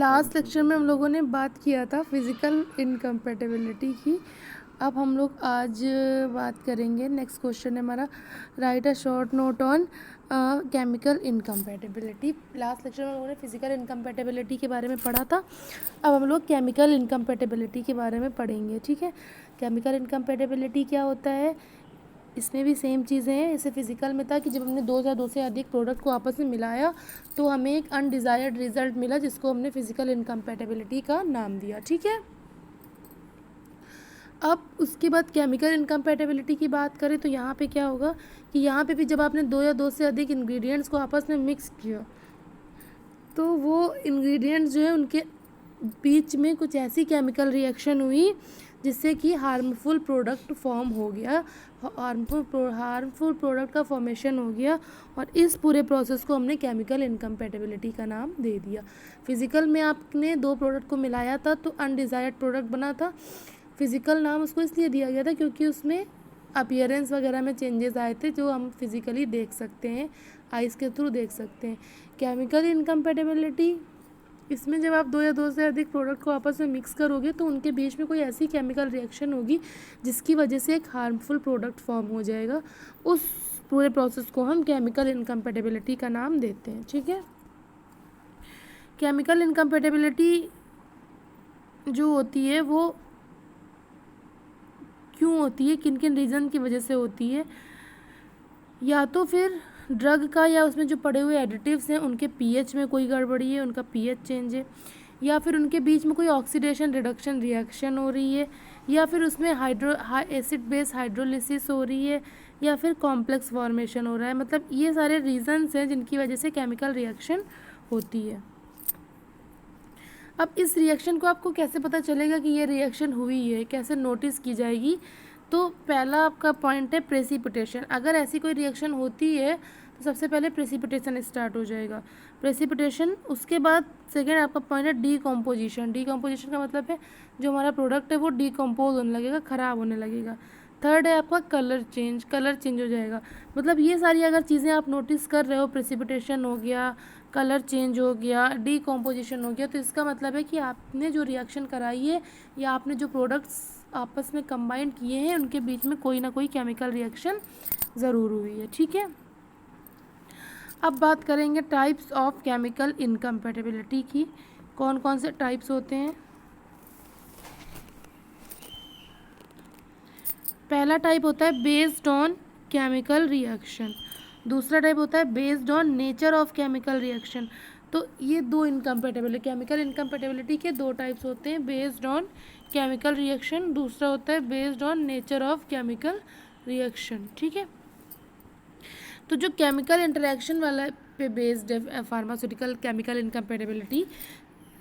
Last lecture में हम लोगों ने बात किया था फिज़िकल इनकम्पेटिबिलिटी की। अब हम लोग आज बात करेंगे, नेक्स्ट क्वेश्चन है हमारा, right a short note on chemical incompatibility. Last lecture में हम लोगों ने फिज़िकल इनकम्पेटिबिलिटी के बारे में पढ़ा था। अब हम लोग केमिकल इनकम्पेटिबिलिटी के बारे में पढ़ेंगे, ठीक है। केमिकल इनकम्पेटिबिलिटी क्या होता है, इसमें भी सेम चीज़ें हैं। जैसे फिज़िकल में था कि जब हमने दो या दो से अधिक प्रोडक्ट को आपस में मिलाया तो हमें एक अनडिज़ायर्ड रिजल्ट मिला, जिसको हमने फिज़िकल इनकम्पेटिबिलिटी का नाम दिया, ठीक है। अब उसके बाद केमिकल इनकम्पेटिबिलिटी की बात करें तो यहाँ पे क्या होगा कि यहाँ पे भी जब आपने दो या दो से अधिक इंग्रेडिएंट्स को आपस में मिक्स किया तो वो इंग्रेडिएंट्स जो है उनके बीच में कुछ ऐसी केमिकल रिएक्शन हुई जिससे कि हार्मफुल प्रोडक्ट फॉर्म हो गया, हार्मफुल प्रोडक्ट का फॉर्मेशन हो गया, और इस पूरे प्रोसेस को हमने केमिकल इनकम्पेटिबिलिटी का नाम दे दिया। फिज़िकल में आपने दो प्रोडक्ट को मिलाया था तो अनडिज़ायर्ड प्रोडक्ट बना था। फिज़िकल नाम उसको इसलिए दिया गया था क्योंकि उसमें अपीयरेंस वगैरह में चेंजेस आए थे जो हम फिज़िकली देख सकते हैं, आइज़ के थ्रू देख सकते हैं। केमिकल इनकम्पेटिबिलिटी, इसमें जब आप दो या दो से अधिक प्रोडक्ट को आपस में मिक्स करोगे तो उनके बीच में कोई ऐसी केमिकल रिएक्शन होगी जिसकी वजह से एक हार्मफुल प्रोडक्ट फॉर्म हो जाएगा। उस पूरे प्रोसेस को हम केमिकल इनकम्पेटिबिलिटी का नाम देते हैं, ठीक है। केमिकल इनकम्पेटिबिलिटी जो होती है वो क्यों होती है, किन किन रीज़न की वजह से होती है, या तो फिर ड्रग का या उसमें जो पड़े हुए एडिटिव्स हैं उनके पीएच में कोई गड़बड़ी है, उनका पीएच चेंज है, या फिर उनके बीच में कोई ऑक्सीडेशन रिडक्शन रिएक्शन हो रही है, या फिर उसमें एसिड बेस हाइड्रोलिसिस हो रही है, या फिर कॉम्प्लेक्स फॉर्मेशन हो रहा है। मतलब ये सारे रीजंस हैं जिनकी वजह से केमिकल रिएक्शन होती है। अब इस रिएक्शन को आपको कैसे पता चलेगा कि ये रिएक्शन हुई है, कैसे नोटिस की जाएगी? तो पहला आपका पॉइंट है प्रेसिपिटेशन। अगर ऐसी कोई रिएक्शन होती है तो सबसे पहले प्रेसिपिटेशन स्टार्ट हो जाएगा, प्रेसिपिटेशन। उसके बाद सेकेंड आपका पॉइंट है डीकम्पोजिशन। डीकम्पोजिशन का मतलब है जो हमारा प्रोडक्ट है वो डीकम्पोज होने लगेगा, ख़राब होने लगेगा। थर्ड है आपका कलर चेंज, कलर चेंज हो जाएगा। मतलब ये सारी अगर चीज़ें आप नोटिस कर रहे हो, प्रेसिपिटेशन हो गया, कलर चेंज हो गया, डीकम्पोजिशन हो गया, तो इसका मतलब है कि आपने जो रिएक्शन कराई है या आपने जो प्रोडक्ट्स आपस में कंबाइन किए हैं उनके बीच में कोई ना कोई केमिकल रिएक्शन ज़रूर हुई है, ठीक है। अब बात करेंगे टाइप्स ऑफ केमिकल इनकम्पेटिबिलिटी की। कौन कौन से टाइप्स होते हैं? पहला टाइप होता है बेस्ड ऑन केमिकल रिएक्शन, दूसरा टाइप होता है based on nature of chemical reaction. तो ये दो इनकम्पेटिबिलिटी, केमिकल इनकम्पेटिबिलिटी के दो टाइप्स होते हैं, बेस्ड ऑन केमिकल रिएक्शन, दूसरा होता है based on nature of chemical reaction, ठीक है। तो जो केमिकल इंटरेक्शन वाला पे बेस्ड है फार्मास्यूटिकल केमिकल इनकम्पेटिबिलिटी,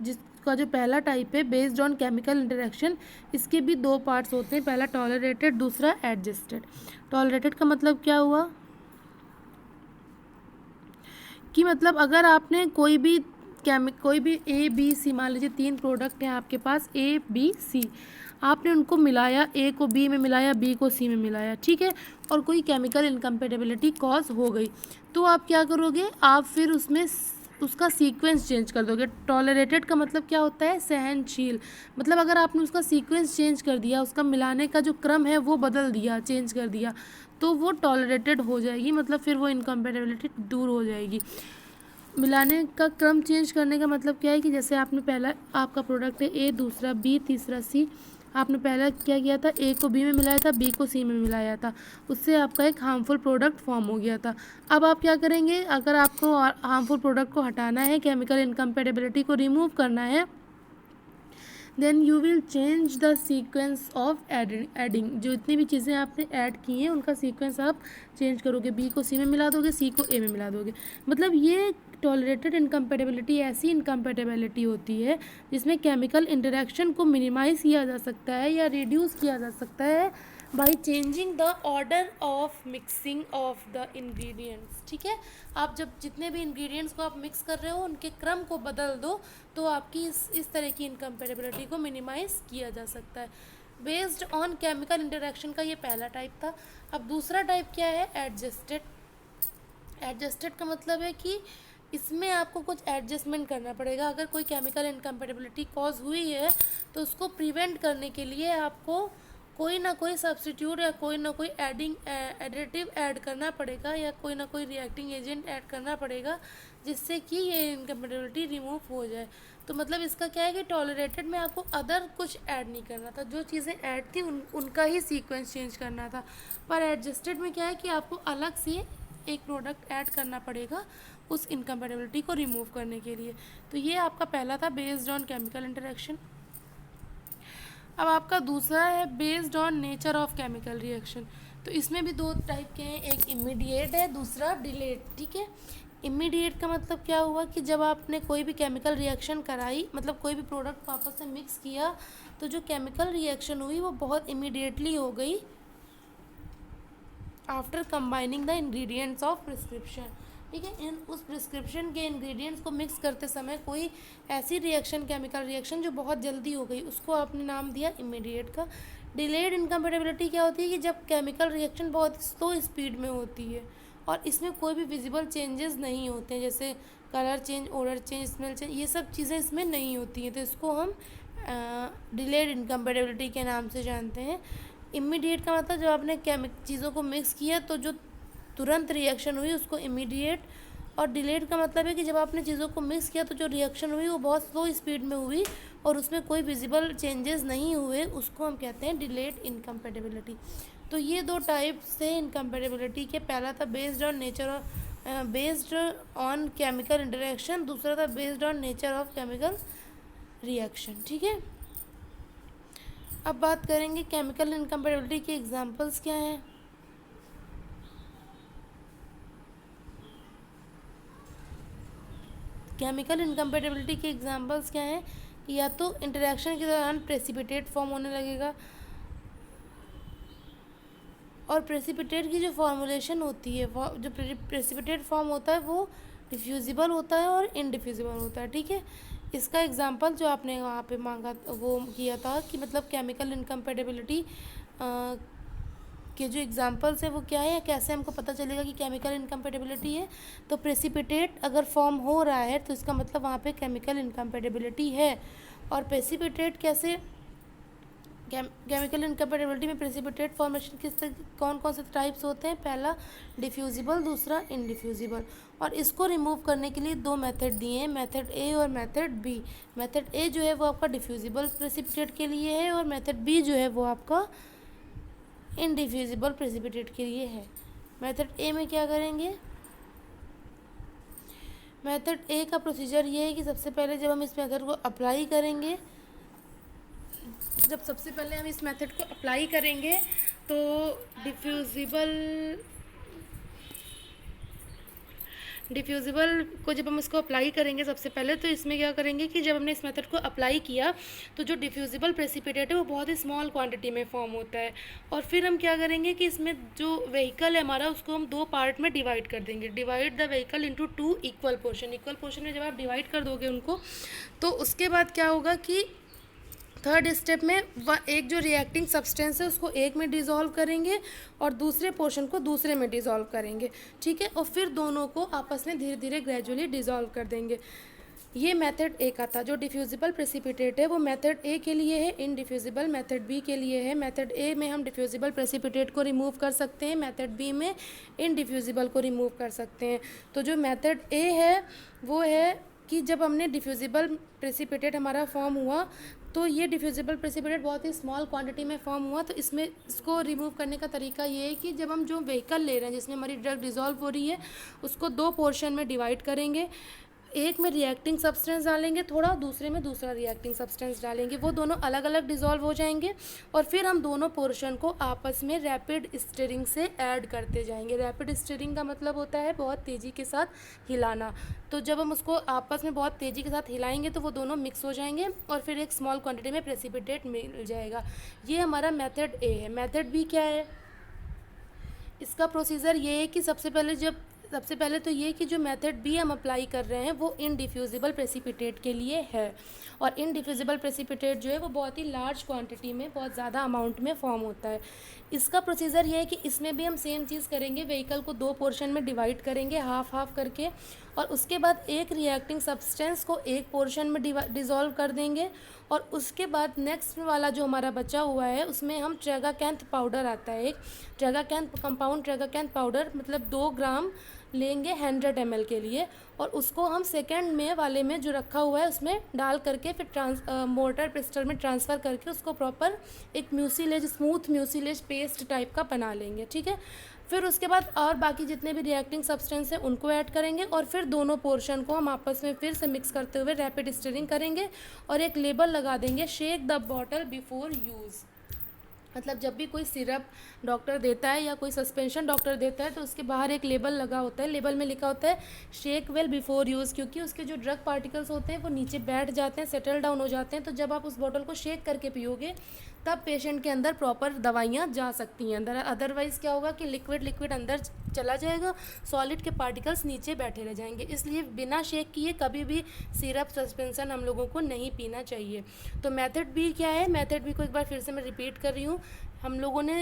जिसका जो पहला टाइप है बेस्ड ऑन केमिकल इंटरेक्शन, इसके भी दो पार्ट्स होते हैं, पहला टॉलरेटेड, दूसरा एडजस्टेड। टॉलरेटेड का मतलब क्या हुआ कि मतलब अगर आपने कोई भी ए बी सी, मान लीजिए तीन प्रोडक्ट हैं आपके पास ए बी सी, आपने उनको मिलाया, ए को बी में मिलाया, बी को सी में मिलाया, ठीक है, और कोई केमिकल इनकम्पेटिबिलिटी कॉज हो गई, तो आप क्या करोगे, आप फिर उसमें उसका सीक्वेंस चेंज कर दोगे। टॉलरेटेड का मतलब क्या होता है, सहनशील। मतलब अगर आपने उसका सीक्वेंस चेंज कर दिया, उसका मिलाने का जो क्रम है वो बदल दिया, चेंज कर दिया, तो वो टॉलरेटेड हो जाएगी, मतलब फिर वो इनकम्पेटिबिलिटी दूर हो जाएगी। मिलाने का क्रम चेंज करने का मतलब क्या है कि जैसे आपने पहला आपका प्रोडक्ट है ए, दूसरा बी, तीसरा सी, आपने पहला क्या किया था, ए को बी में मिलाया था, बी को सी में मिलाया था, उससे आपका एक हार्मफुल प्रोडक्ट फॉर्म हो गया था। अब आप क्या करेंगे, अगर आपको हार्मफुल प्रोडक्ट को हटाना है, केमिकल इनकम्पेटिबिलिटी को रिमूव करना है, then you will change the sequence of adding. जो इतनी भी चीज़ें आपने ऐड की हैं उनका सीक्वेंस आप चेंज करोगे, बी को सी में मिला दोगे, सी को ए में मिला दोगे। मतलब ये टॉलरेटेड इनकम्पेटिबिलिटी ऐसी इनकम्पेटिबिलिटी होती है जिसमें केमिकल इंटरेक्शन को मिनिमाइज़ किया जा सकता है या रिड्यूस किया जा सकता है by changing the order of mixing of the ingredients, ठीक है। आप जब जितने भी इंग्रेडिएंट्स को आप मिक्स कर रहे हो उनके क्रम को बदल दो तो आपकी इस तरह की इनकम्पेटिबिलिटी को मिनिमाइज़ किया जा सकता है। बेस्ड ऑन केमिकल इंटरेक्शन का ये पहला टाइप था। अब दूसरा टाइप क्या है, एडजस्टेड। एडजस्टेड का मतलब है कि इसमें आपको कुछ एडजस्टमेंट करना पड़ेगा। अगर कोई केमिकल इनकम्पेटिबिलिटी कॉज हुई है तो उसको प्रिवेंट करने के लिए आपको कोई ना कोई सब्स्टिट्यूट या कोई ना कोई एडिटिव ऐड करना पड़ेगा या कोई ना कोई रिएक्टिंग एजेंट ऐड करना पड़ेगा जिससे कि ये इनकम्पेटिबिलिटी रिमूव हो जाए। तो मतलब इसका क्या है कि टॉलरेटेड में आपको अदर कुछ ऐड नहीं करना था, जो चीज़ें ऐड थी उनका ही सीक्वेंस चेंज करना था। पर एडजस्टेड में क्या है कि आपको अलग से एक प्रोडक्ट ऐड करना पड़ेगा उस इनकम्पेटिबिलिटी को रिमूव करने के लिए। तो ये आपका पहला था बेस्ड ऑन केमिकल इंटरेक्शन। अब आपका दूसरा है based on nature of chemical reaction. तो इसमें भी दो टाइप के हैं, एक इमीडिएट है, दूसरा डिलेड। ठीक है, इमीडिएट का मतलब क्या हुआ कि जब आपने कोई भी केमिकल रिएक्शन कराई, मतलब कोई भी प्रोडक्ट को आपस में मिक्स किया, तो जो केमिकल रिएक्शन हुई वो बहुत इमीडिएटली हो गई after combining the ingredients of prescription. ठीक है, इन उस प्रिस्क्रिप्शन के इंग्रेडिएंट्स को मिक्स करते समय कोई ऐसी रिएक्शन, केमिकल रिएक्शन जो बहुत जल्दी हो गई, उसको आपने नाम दिया इमीडिएट का। डिलेड इनकम्पेटिबिलिटी क्या होती है कि जब केमिकल रिएक्शन बहुत स्लो स्पीड में होती है और इसमें कोई भी विजिबल चेंजेस नहीं होते हैं, जैसे colour change, odour change, smell change, ये सब चीज़ें इसमें नहीं होती हैं, तो इसको हम डिलेड इनकम्पेटिबिलिटी के नाम से जानते हैं। इमीडिएट का मतलब जब आपने चीज़ों को मिक्स किया तो जो तुरंत रिएक्शन हुई उसको इमीडिएट, और डिलेड का मतलब है कि जब आपने चीज़ों को मिक्स किया तो जो रिएक्शन हुई वो बहुत स्लो स्पीड में हुई और उसमें कोई विजिबल चेंजेस नहीं हुए, उसको हम कहते हैं डिलेड इनकम्पेटिबिलिटी। तो ये दो टाइप से इनकम्पेटिबिलिटी के, पहला था based on nature of based on chemical interaction, दूसरा था based on nature of chemical reaction. ठीक है, अब बात करेंगे केमिकल इनकम्पेटिबिलिटी के एग्जांपल्स क्या हैं। केमिकल इनकम्पेटिबिलिटी के एग्जांपल्स क्या हैं कि या तो इंटरेक्शन के दौरान प्रेसिपिटेट फॉर्म होने लगेगा, और प्रेसिपिटेट की जो फॉर्मुलेशन होती है, जो प्रेसिपिटेट फॉर्म होता है वो डिफ्यूजिबल होता है और इनडिफ्यूजिबल होता है। ठीक है, इसका एग्जांपल जो आपने वहाँ पे मांगा, वो किया था कि मतलब केमिकल इनकम्पेटिबिलिटी के जो एग्जांपल्स है वो क्या है, या कैसे हमको पता चलेगा कि केमिकल इनकम्पेटिबिलिटी है। तो प्रेसिपिटेट अगर फॉर्म हो रहा है तो इसका मतलब वहाँ पे केमिकल इनकम्पेटिबिलिटी है। और प्रेसिपिटेट कैसे, केमिकल इनकम्पेटिबिलिटी में प्रेसिपिटेट फॉर्मेशन कौन कौन से टाइप्स होते हैं, पहला डिफ्यूजिबल, दूसरा इनडिफ्यूजिबल। और इसको रिमूव करने के लिए दो मेथड दिए हैं, मेथड ए और मेथड बी। मेथड ए जो है वो आपका डिफ्यूजिबल प्रेसिपिटेट के लिए है और मेथड बी जो है वो आपका इनडिफ्यूजिबल प्रेसिपिटेट के लिए है। मेथड ए में क्या करेंगे, मेथड ए का प्रोसीजर ये है कि सबसे पहले जब हम इस मेथड को अप्लाई करेंगे, जब सबसे पहले हम इस मेथड को अप्लाई करेंगे तो डिफ्यूजिबल को जब हम इसको अप्लाई करेंगे सबसे पहले, तो इसमें क्या करेंगे कि जब हमने इस मेथड को अप्लाई किया तो जो डिफ्यूजिबल प्रेसिपिटेट है वो बहुत ही स्मॉल क्वांटिटी में फॉर्म होता है। और फिर हम क्या करेंगे कि इसमें जो व्हीकल है हमारा उसको हम दो पार्ट में डिवाइड कर देंगे। Divide the vehicle into two equal portion. Equal portion में जब आप डिवाइड कर दोगे उनको तो उसके बाद क्या होगा कि थर्ड स्टेप में एक जो रिएक्टिंग सब्सटेंस है उसको एक में डिज़ोल्व करेंगे और दूसरे पोर्शन को दूसरे में डिज़ोल्व करेंगे। ठीक है, और फिर दोनों को आपस में धीरे धीरे ग्रेजुअली डिज़ोल्व कर देंगे। ये मेथड ए का था। जो डिफ्यूजिबल प्रेसिपिटेट है वो मेथड ए के लिए है, इनडिफ्यूजिबल मेथड बी के लिए है। मेथड ए में हम डिफ्यूजिबल प्रेसिपिटेट को रिमूव कर सकते हैं, मेथड बी में इनडिफ्यूजिबल को रिमूव कर सकते हैं। तो जो मेथड ए है वो है कि जब हमने डिफ्यूजिबल प्रेसिपिटेट हमारा फॉर्म हुआ तो ये डिफ्यूजिबल प्रेसिपिटेट बहुत ही स्मॉल क्वांटिटी में फॉर्म हुआ, तो इसमें इसको रिमूव करने का तरीका ये है कि जब हम जो व्हीकल ले रहे हैं जिसमें हमारी ड्रग डिज़ोल्व हो रही है उसको दो पोर्शन में डिवाइड करेंगे। एक में रिएक्टिंग सब्सटेंस डालेंगे थोड़ा, दूसरे में दूसरा रिएक्टिंग सब्सटेंस डालेंगे, वो दोनों अलग अलग डिज़ोल्व हो जाएंगे और फिर हम दोनों पोर्शन को आपस में रैपिड स्टीयरिंग से ऐड करते जाएंगे। रैपिड स्टीयरिंग का मतलब होता है बहुत तेज़ी के साथ हिलाना। तो जब हम उसको आपस में बहुत तेज़ी के साथ हिलाएंगे तो वो दोनों मिक्स हो जाएंगे और फिर एक स्मॉल क्वान्टिटी में प्रेसिपिटेट मिल जाएगा। ये हमारा मेथड ए है। मेथड बी क्या है, इसका प्रोसीजर ये है कि सबसे पहले तो ये कि जो मेथड बी हम अप्लाई कर रहे हैं वो इनडिफ्यूजिबल प्रेसिपिटेट के लिए है। और इनडिफ्यूजिबल प्रेसिपिटेट जो है वो बहुत ही लार्ज क्वांटिटी में, बहुत ज़्यादा अमाउंट में फॉर्म होता है। इसका प्रोसीजर ये है कि इसमें भी हम सेम चीज़ करेंगे, व्हीकल को दो पोर्शन में डिवाइड करेंगे हाफ हाफ करके और उसके बाद एक रिएक्टिंग सब्सटेंस को एक पोर्शन में डिज़ोल्व कर देंगे और उसके बाद नेक्स्ट वाला जो हमारा बचा हुआ है उसमें हम ट्रेगाकैंथ पाउडर आता है, एक ट्रेगाकैंथ कंपाउंड, ट्रेगाकैंथ पाउडर मतलब 2 ग्राम लेंगे 100 ml के लिए और उसको हम सेकेंड में वाले में जो रखा हुआ है उसमें डाल करके फिर मोर्टर पेस्टर में ट्रांसफ़र करके उसको प्रॉपर एक mucilage, smooth mucilage paste type का बना लेंगे। ठीक है, फिर उसके बाद और बाकी जितने भी रिएक्टिंग सब्सटेंस है उनको ऐड करेंगे और फिर दोनों पोर्शन को हम आपस में फिर से मिक्स करते हुए रैपिड स्टिरिंग करेंगे और एक लेबल लगा देंगे, shake the bottle before use. मतलब जब भी कोई सिरप डॉक्टर देता है या कोई सस्पेंशन डॉक्टर देता है तो उसके बाहर एक लेबल लगा होता है, लेबल में लिखा होता है शेक वेल बिफोर यूज़, क्योंकि उसके जो ड्रग पार्टिकल्स होते हैं वो नीचे बैठ जाते हैं, सेटल डाउन हो जाते हैं। तो जब आप उस बॉटल को शेक करके पियोगे तब पेशेंट के अंदर प्रॉपर दवाइयाँ जा सकती हैं अंदर, अदरवाइज़ क्या होगा कि लिक्विड अंदर चला जाएगा, सॉलिड के पार्टिकल्स नीचे बैठे रह जाएंगे। इसलिए बिना शेक किए कभी भी सिरप सस्पेंशन हम लोगों को नहीं पीना चाहिए। तो मेथड बी क्या है, मेथड बी को एक बार फिर से मैं रिपीट कर रही हूँ। हम लोगों ने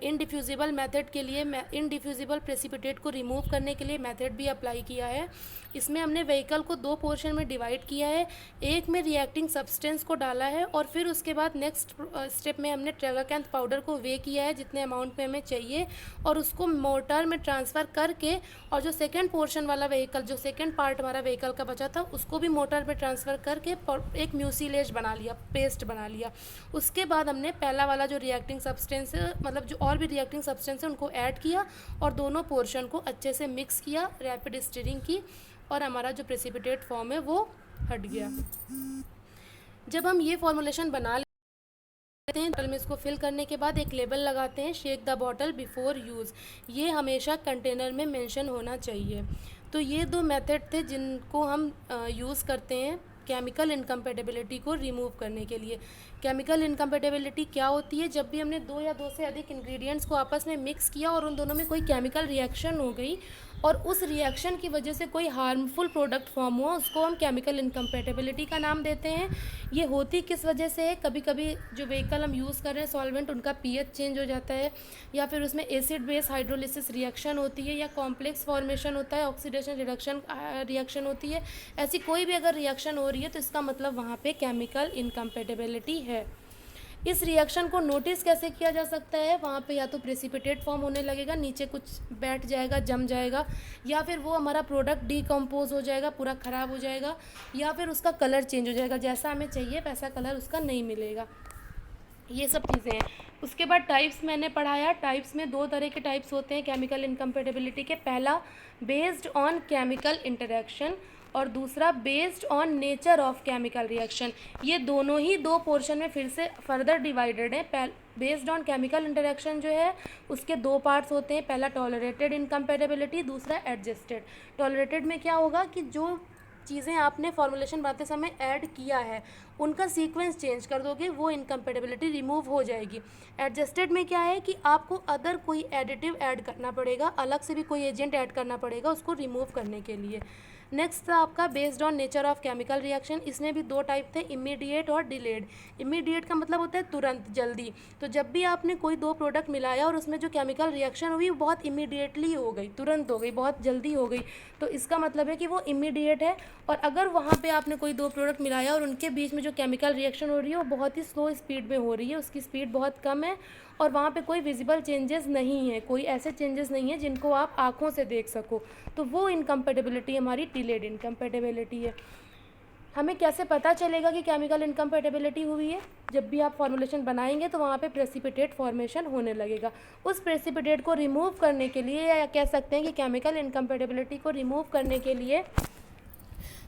इनडिफ्यूजिबल मेथड के लिए इनडिफ्यूजिबल प्रेसिपिटेट को रिमूव करने के लिए मेथड भी अप्लाई किया है। इसमें हमने व्हीकल को 2 पोर्शन में डिवाइड किया है, एक में रिएक्टिंग सब्सटेंस को डाला है और फिर उसके बाद नेक्स्ट स्टेप में हमने ट्रेगाकैंथ पाउडर को वे किया है जितने अमाउंट में हमें चाहिए और उसको मोर्टार में ट्रांसफ़र करके और जो सेकेंड पोर्शन वाला व्हीकल, जो सेकेंड पार्ट हमारा व्हीकल का बचा था उसको भी मोर्टार में ट्रांसफ़र करके एक म्यूसिलेज बना लिया, पेस्ट बना लिया। उसके बाद हमने पहला वाला जो रिएक्टिंग सब्सटेंस है, मतलब जो और भी रिएक्टिंग सब्सटेंस है उनको ऐड किया और दोनों पोर्शन को अच्छे से मिक्स किया, रैपिड स्टिरिंग की और हमारा जो प्रेसिपिटेट फॉर्म है वो हट गया। जब हम ये फॉर्मुलेशन बना लेते हैं बॉटल में इसको फिल करने के बाद एक लेबल लगाते हैं, shake the bottle before use, ये हमेशा कंटेनर में मेंशन होना चाहिए। तो ये 2 मेथड थे जिनको हम यूज़ करते हैं केमिकल इनकम्पेटिबिलिटी को रिमूव करने के लिए। केमिकल इनकम्पेटिबिलिटी क्या होती है, जब भी हमने 2 या 2 से अधिक इंग्रेडिएंट्स को आपस में मिक्स किया और उन दोनों में कोई केमिकल रिएक्शन हो गई और उस रिएक्शन की वजह से कोई हार्मफुल प्रोडक्ट फॉर्म हुआ, उसको हम केमिकल इनकम्पेटिबिलिटी का नाम देते हैं। ये होती किस वजह से है, कभी कभी जो व्हीकल हम यूज़ कर रहे हैं सॉल्वेंट उनका पीएच चेंज हो जाता है या फिर उसमें एसिड बेस हाइड्रोलिसिस रिएक्शन होती है या कॉम्प्लेक्स फॉर्मेशन होता है, ऑक्सीडेशन रिडक्शन रिएक्शन होती है। ऐसी कोई भी अगर रिएक्शन हो रही है तो इसका मतलब वहाँ पे केमिकल इनकम्पेटिबिलिटी है। इस रिएक्शन को नोटिस कैसे किया जा सकता है, वहाँ पे या तो प्रेसिपिटेट फॉर्म होने लगेगा, नीचे कुछ बैठ जाएगा, जम जाएगा, या फिर वो हमारा प्रोडक्ट डिकम्पोज हो जाएगा, पूरा ख़राब हो जाएगा, या फिर उसका कलर चेंज हो जाएगा, जैसा हमें चाहिए वैसा कलर उसका नहीं मिलेगा। ये सब चीज़ें हैं। उसके बाद टाइप्स मैंने पढ़ाया, टाइप्स में 2 तरह के टाइप्स होते हैं केमिकल इनकम्पेटिबिलिटी के। पहला बेस्ड ऑन केमिकल इंटरेक्शन और दूसरा based on nature of chemical reaction. ये दोनों ही 2 पोर्शन में फिर से फर्दर डिवाइडेड हैं। बेस्ड ऑन केमिकल इंटरेक्शन जो है उसके 2 पार्ट्स होते हैं, पहला टॉलरेटेड इनकम्पेटिबिलिटी, दूसरा एडजस्टेड। टॉलरेटेड में क्या होगा कि जो चीज़ें आपने फॉर्मुलेशन बनाते समय ऐड किया है उनका सीक्वेंस चेंज कर दोगे, वो इनकम्पेटिबिलिटी रिमूव हो जाएगी। एडजस्टेड में क्या है कि आपको अदर कोई एडिटिव ऐड करना पड़ेगा, अलग से भी कोई एजेंट ऐड करना पड़ेगा उसको रिमूव करने के लिए। नेक्स्ट था आपका based on nature of chemical reaction. इसमें भी 2 टाइप थे, इमीडिएट और डिलेड। इमीडिएट का मतलब होता है तुरंत, जल्दी। तो जब भी आपने कोई 2 प्रोडक्ट मिलाया और उसमें जो केमिकल रिएक्शन हुई वो बहुत इमीडिएटली हो गई, तुरंत हो गई, बहुत जल्दी हो गई, तो इसका मतलब है कि वो इमीडिएट है। और अगर वहाँ पे आपने कोई 2 प्रोडक्ट मिलाया और उनके बीच में जो केमिकल रिएक्शन हो रही है वो बहुत ही स्लो स्पीड में हो रही है, उसकी स्पीड बहुत कम है और वहाँ पे कोई विजिबल चेंजेस नहीं है, कोई ऐसे चेंजेस नहीं है जिनको आप आँखों से देख सको, तो वो इनकम्पेटिबिलिटी हमारी डिलेड इनकम्पेटिबिलिटी है। हमें कैसे पता चलेगा कि केमिकल इनकम्पेटिबिलिटी हुई है, जब भी आप फॉर्मुलेशन बनाएंगे तो वहाँ पे प्रेसिपिटेट फॉर्मेशन होने लगेगा। उस प्रेसिपिटेट को रिमूव करने के लिए, या कह सकते हैं कि केमिकल इनकम्पेटिबिलिटी को रिमूव करने के लिए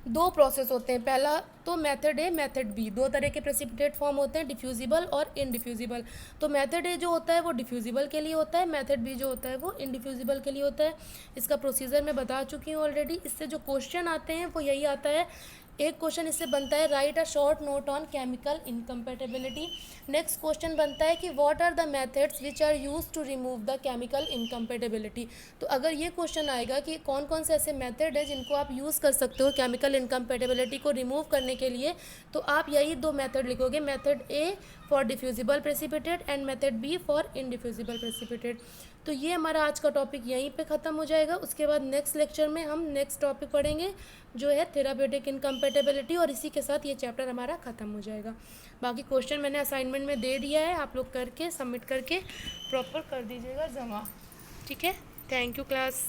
2 प्रोसेस होते हैं। पहला तो मेथड ए, मेथड बी। 2 तरह के प्रेसिपिटेट फॉर्म होते हैं, डिफ्यूजिबल और इनडिफ्यूजिबल। तो मेथड ए जो होता है वो डिफ्यूजिबल के लिए होता है, मेथड बी जो होता है वो इनडिफ्यूजिबल के लिए होता है। इसका प्रोसीजर मैं बता चुकी हूँ ऑलरेडी। इससे जो क्वेश्चन आते हैं वो यही आता है एक क्वेश्चन इससे बनता है write a short note on chemical incompatibility. Next question बनता है कि what are the methods which are use to remove the chemical incompatibility. तो अगर ये क्वेश्चन आएगा कि कौन कौन से ऐसे मेथड है जिनको आप यूज़ कर सकते हो केमिकल इनकम्पेटेबिलिटी को रिमूव करने के लिए, तो आप यही दो मेथड लिखोगे, method A for diffusible precipitate and method B for indiffusible precipitate. तो ये हमारा आज का टॉपिक यहीं पे ख़त्म हो जाएगा। उसके बाद नेक्स्ट लेक्चर में हम नेक्स्ट टॉपिक पढ़ेंगे जो है थेराप्यूटिक इनकम्पेटेबिलिटी, और इसी के साथ ये चैप्टर हमारा ख़त्म हो जाएगा। बाकी क्वेश्चन मैंने असाइनमेंट में दे दिया है, आप लोग करके सबमिट करके प्रॉपर कर दीजिएगा जमा। ठीक है, थैंक यू क्लास।